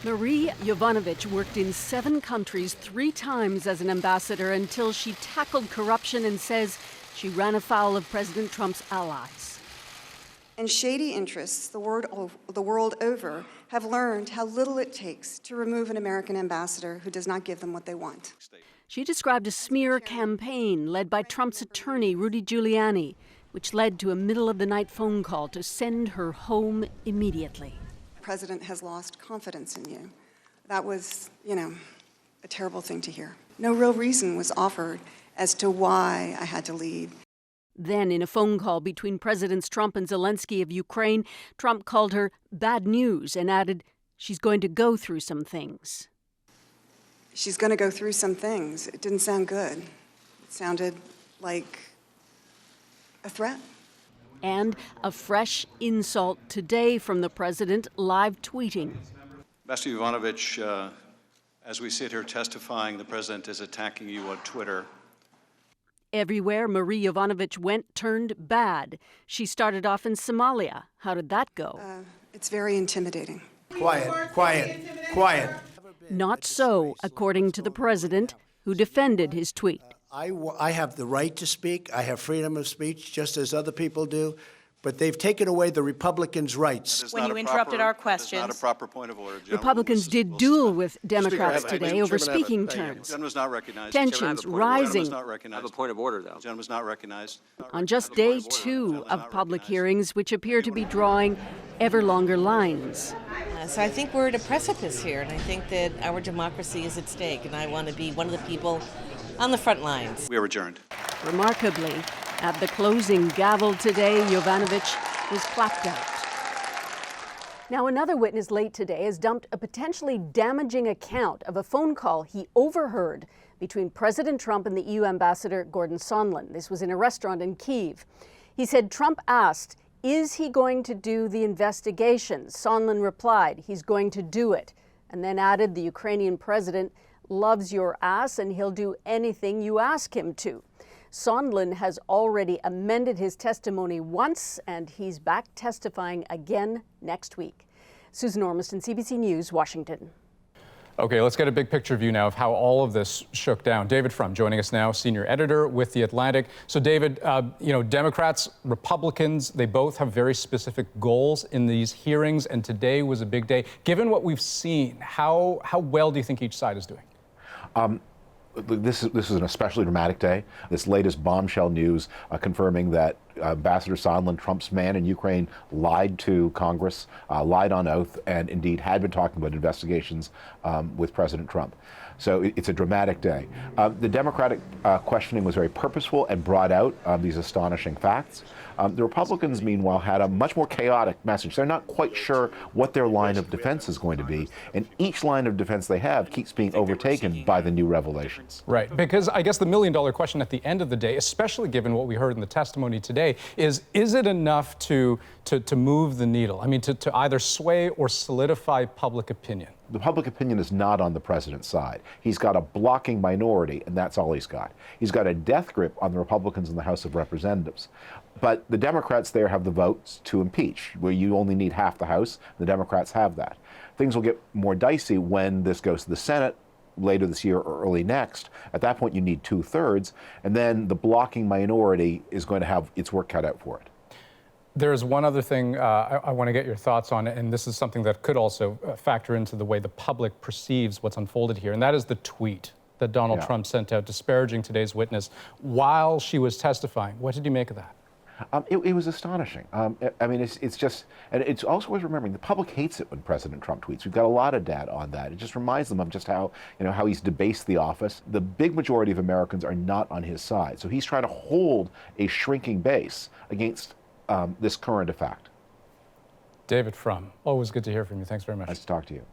Marie Yovanovitch worked in 7 countries 3 times as an ambassador until she tackled corruption and says she ran afoul of President Trump's allies. And shady interests the world over have learned how little it takes to remove an American ambassador who does not give them what they want. She described a smear campaign led by Trump's attorney, Rudy Giuliani, which led to a middle-of-the-night phone call to send her home immediately. The president has lost confidence in you. That was, a terrible thing to hear. No real reason was offered as to why I had to leave. Then, in a phone call between Presidents Trump and Zelensky of Ukraine, Trump called her bad news and added she's going to go through some things. She's going to go through some things. It didn't sound good. It sounded like a threat. And a fresh insult today from the president, live tweeting. Ambassador Yovanovitch, as we sit here testifying, the president is attacking you on Twitter. Everywhere Marie Yovanovitch went turned bad. She started off in Somalia. How did that go? It's very intimidating. Quiet. Not so, according to the president, who defended his tweet. I have the right to speak. I have freedom of speech, just as other people do. But they've taken away the Republicans' rights. When you interrupted our questions. That is not a proper point of order. Republicans did duel with Democrats today over speaking terms. Gentleman is not recognized. Tensions rising. I have a point of order, though. Gentleman is not recognized. On just day 2 of public hearings, which appear to be drawing ever longer lines. So I think we're at a precipice here, and I think that our democracy is at stake, and I want to be one of the people on the front lines. We are adjourned. Remarkably, at the closing gavel today, Yovanovitch was clapped out. Now, another witness late today has dumped a potentially damaging account of a phone call he overheard between President Trump and the EU ambassador Gordon Sondland. This was in a restaurant in Kyiv. He said Trump asked, "Is he going to do the investigation?" Sondland replied, "He's going to do it," and then added, "The Ukrainian president loves your ass and he'll do anything you ask him to." Sondland has already amended his testimony once, and he's back testifying again next week. Susan Ormiston, CBC News, Washington. Okay, let's get a big picture view now of how all of this shook down. David Frum joining us now, senior editor with The Atlantic. So David, Democrats, Republicans, they both have very specific goals in these hearings, and today was a big day. Given what we've seen, how well do you think each side is doing? This is an especially dramatic day. This latest bombshell news confirming that Ambassador Sondland, Trump's man in Ukraine, lied to Congress, lied on oath, and indeed had been talking about investigations with President Trump. So it's a dramatic day. The Democratic questioning was very purposeful and brought out these astonishing facts. The Republicans, meanwhile, had a much more chaotic message. They're not quite sure what their line of defense is going to be, and each line of defense they have keeps being overtaken by the new revelations. Right, because I guess the million-dollar question at the end of the day, especially given what we heard in the testimony today, is it enough to move the needle? I mean, to either sway or solidify public opinion? The public opinion is not on the president's side. He's got a blocking minority, and that's all he's got. He's got a death grip on the Republicans in the House of Representatives. But the Democrats there have the votes to impeach, where you only need half the House. The Democrats have that. Things will get more dicey when this goes to the Senate later this year or early next. At that point, you need 2/3, and then the blocking minority is going to have its work cut out for it. There's one other thing I want to get your thoughts on, and this is something that could also factor into the way the public perceives what's unfolded here, and that is the tweet that Donald Trump sent out disparaging today's witness while she was testifying. What did you make of that? It was astonishing. I mean, it's just, and it's also worth remembering, the public hates it when President Trump tweets. We've got a lot of data on that. It just reminds them of just how he's debased the office. The big majority of Americans are not on his side. So he's trying to hold a shrinking base against this current effect. David Frum, always good to hear from you. Thanks very much. Nice to talk to you.